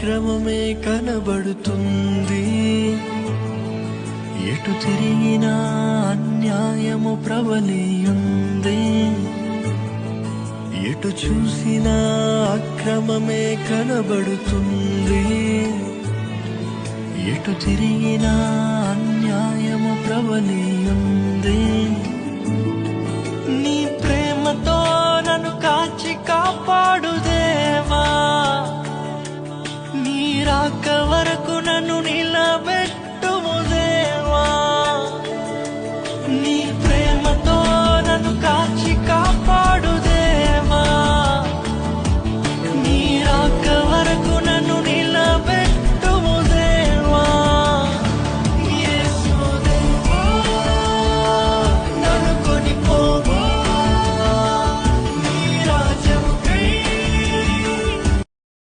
అక్రమమే కనబడుతుంది. ఎటు తిరిగినా అన్యాయము ప్రబలియుంది. ఎటు చూసినా అక్రమమే కనబడుతుంది. ఎటు తిరిగినా అన్యాయము ప్రబలియుంది. నీ ప్రేమతో నన్ను కాచి కాపాడు